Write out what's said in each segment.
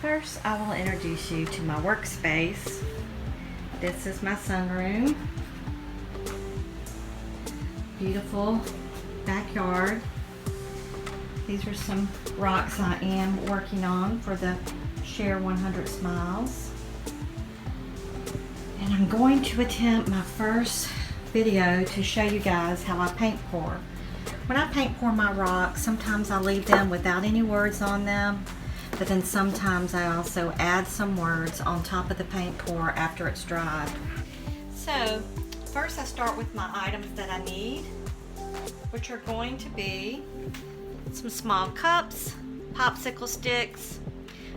First, I will introduce you to my workspace. This is my sunroom. Beautiful backyard. These are some rocks I am working on for the Share 100 Smiles. And I'm going to attempt my first video to show you guys how I paint pour. When I paint pour my rocks, sometimes I leave them without any words on them, but then sometimes I also add some words on top of the paint pour after it's dried. So first I start with my items that I need, which are going to be some small cups, popsicle sticks,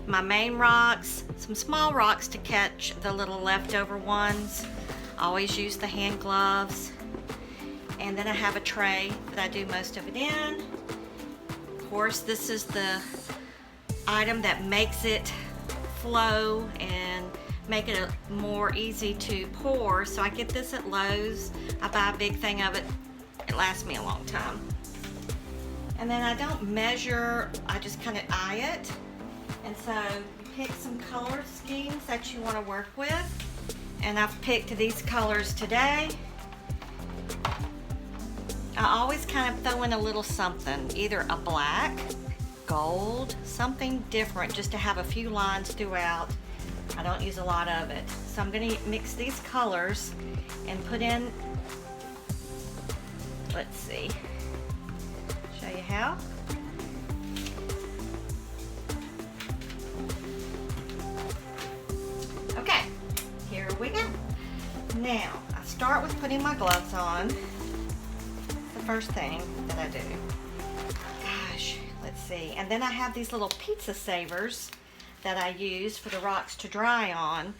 my main rocks, some small rocks to catch the little leftover ones. I always use the hand gloves. And then I have a tray that I do most of it in. Of course, this is the item that makes it flow and make it more easy to pour. So I get this at Lowe's. I buy a big thing of it. It lasts me a long time. And then I don't measure, I just kind of eye it. And so you pick some color schemes that you want to work with. And I've picked these colors today. I always kind of throw in a little something, either a black, gold, something different, just to have a few lines throughout. I don't use a lot of it. So I'm going to mix these colors and put in, let's see, show you how. Okay, here we go. Now, I start with putting my gloves on. First thing that I do. Gosh, let's see. And then I have these little pizza savers that I use for the rocks to dry on.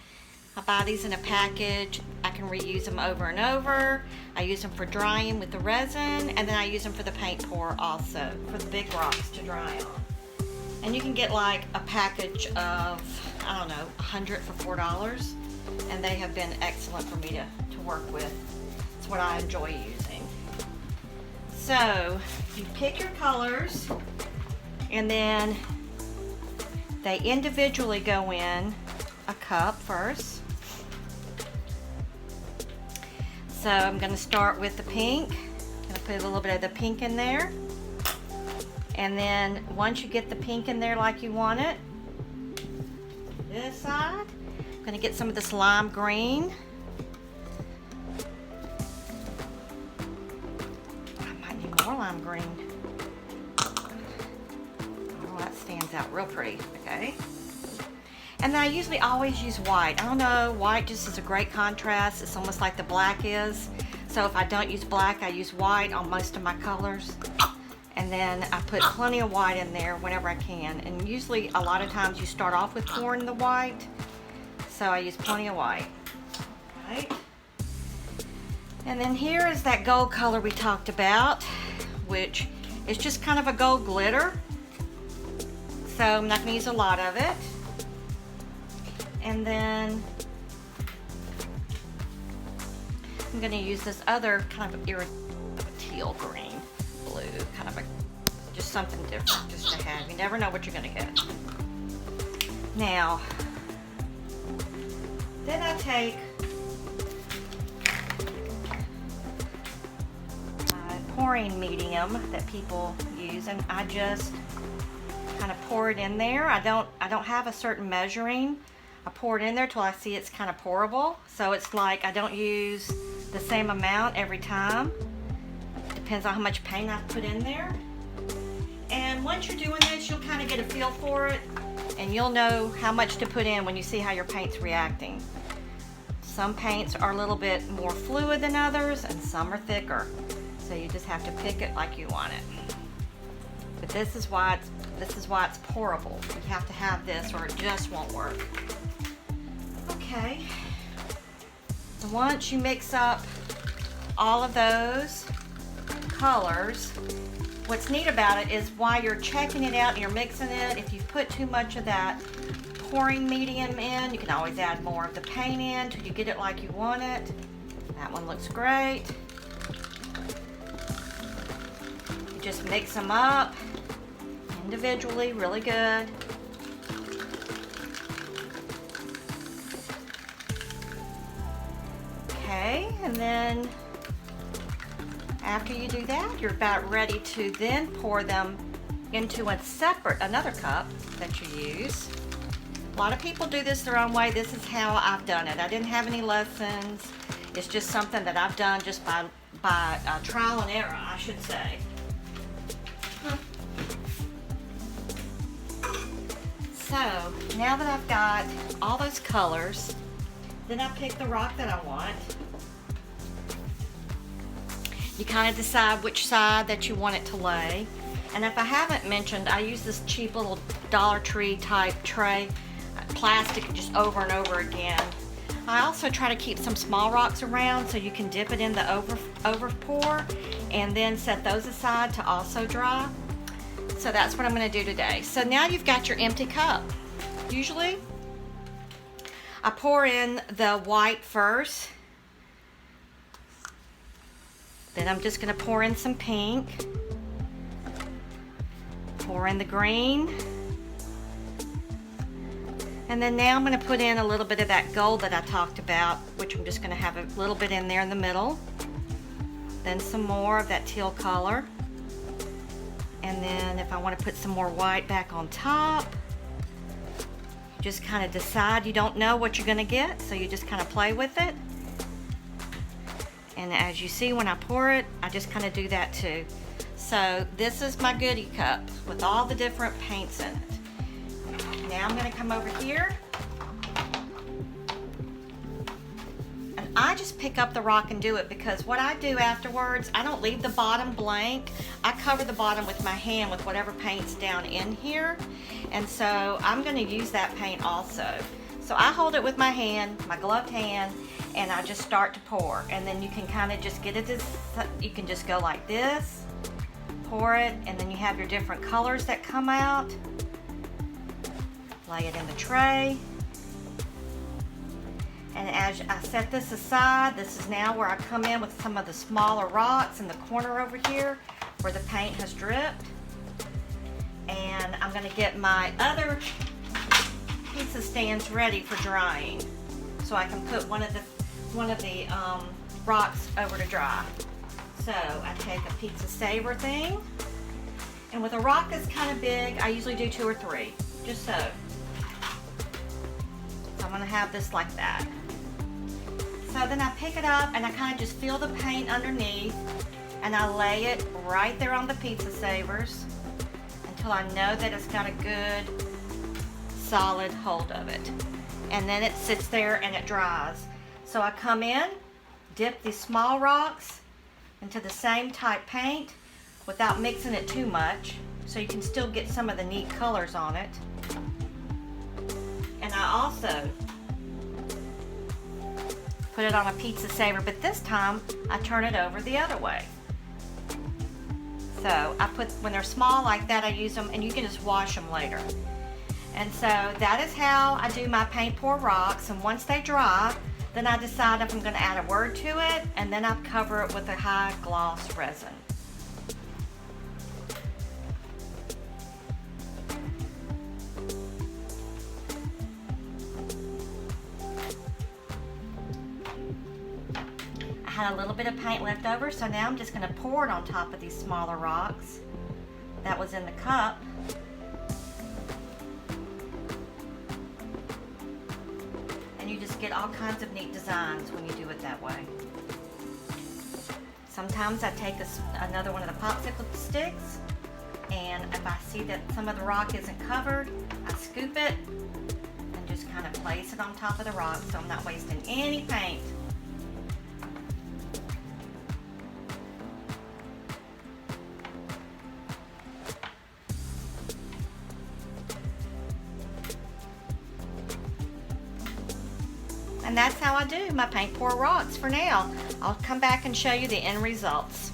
I buy these in a package. I can reuse them over and over. I use them for drying with the resin, and then I use them for the paint pour also, for the big rocks to dry on. And you can get like a package of, I don't know, 100 for $4, and they have been excellent for me to work with. It's what I enjoy using. So you pick your colors, and then they individually go in a cup first. So I'm going to start with the pink. I'm going to put a little bit of the pink in there. And then once you get the pink in there like you want it, this side, I'm going to get some of this lime green. More lime green. Oh, that stands out real pretty. Okay. And then I usually always use white. I don't know, white just is a great contrast. It's almost like the black is. So if I don't use black, I use white on most of my colors. And then I put plenty of white in there whenever I can. And usually a lot of times you start off with pouring the white. So I use plenty of white. Right. And then here is that gold color we talked about, which is just kind of a gold glitter. So I'm not going to use a lot of it. And then I'm going to use this other kind of teal green, blue, kind of just something different just to have. You never know what you're going to get. Now, then I take pouring medium that people use, and I just kind of pour it in there. I don't have a certain measuring. I pour it in there till I see it's kind of pourable. So it's like I don't use the same amount every time. Depends on how much paint I put in there. And once you're doing this, you'll kind of get a feel for it, and you'll know how much to put in when you see how your paint's reacting. Some paints are a little bit more fluid than others, and some are thicker. So you just have to pick it like you want it. But this is why it's pourable. You have to have this or it just won't work. Okay. So once you mix up all of those colors, what's neat about it is while you're checking it out and you're mixing it, if you put too much of that pouring medium in, you can always add more of the paint in till you get it like you want it. That one looks great. Just mix them up individually really good. And then after you do that, you're about ready to then pour them into another cup that you use. A lot of people do this their own way. This is how I've done it. I didn't have any lessons. It's just something that I've done just by trial and error, I should say. So now that I've got all those colors, then I pick the rock that I want. You kind of decide which side that you want it to lay. And if I haven't mentioned, I use this cheap little Dollar Tree type tray, plastic, just over and over again. I also try to keep some small rocks around so you can dip it in the over pour and then set those aside to also dry. So that's what I'm going to do today. So now you've got your empty cup. Usually I pour in the white first. Then I'm just going to pour in some pink. Pour in the green. And then now I'm going to put in a little bit of that gold that I talked about, which I'm just going to have a little bit in there in the middle. Then some more of that teal color. And then if I want to put some more white back on top, you just kind of decide. You don't know what you're going to get, so you just kind of play with it. And as you see when I pour it, I just kind of do that too. So this is my goodie cup with all the different paints in it. Now I'm going to come over here. And I just pick up the rock and do it because what I do afterwards, I don't leave the bottom blank. I cover the bottom with my hand with whatever paint's down in here. And so I'm going to use that paint also. So I hold it with my hand, my gloved hand, and I just start to pour. And then you can kind of just get it, you can just go like this, pour it, and then you have your different colors that come out. Lay it in the tray. And as I set this aside, this is now where I come in with some of the smaller rocks in the corner over here where the paint has dripped. And I'm going to get my other pizza stands ready for drying, so I can put one of the rocks over to dry. So I take a pizza saver thing, and with a rock that's kind of big, I usually do 2 or 3, just so. So I'm going to have this like that. So then I pick it up and I kind of just feel the paint underneath, and I lay it right there on the pizza savers until I know that it's got a good solid hold of it. And then it sits there and it dries. So I come in, dip these small rocks into the same type paint without mixing it too much, so you can still get some of the neat colors on it. And I also put it on a pizza saver, but this time I turn it over the other way. So I put, when they're small like that, I use them, and you can just wash them later. And so that is how I do my paint pour rocks, and once they dry, then I decide if I'm going to add a word to it, and then I cover it with a high gloss resin. I had a little bit of paint left over, so now I'm just going to pour it on top of these smaller rocks that was in the cup. And you just get all kinds of neat designs when you do it that way. Sometimes I take another one of the popsicle sticks, and if I see that some of the rock isn't covered, I scoop it and just kind of place it on top of the rock so I'm not wasting any paint. And that's how I do my paint pour rocks for now. I'll come back and show you the end results.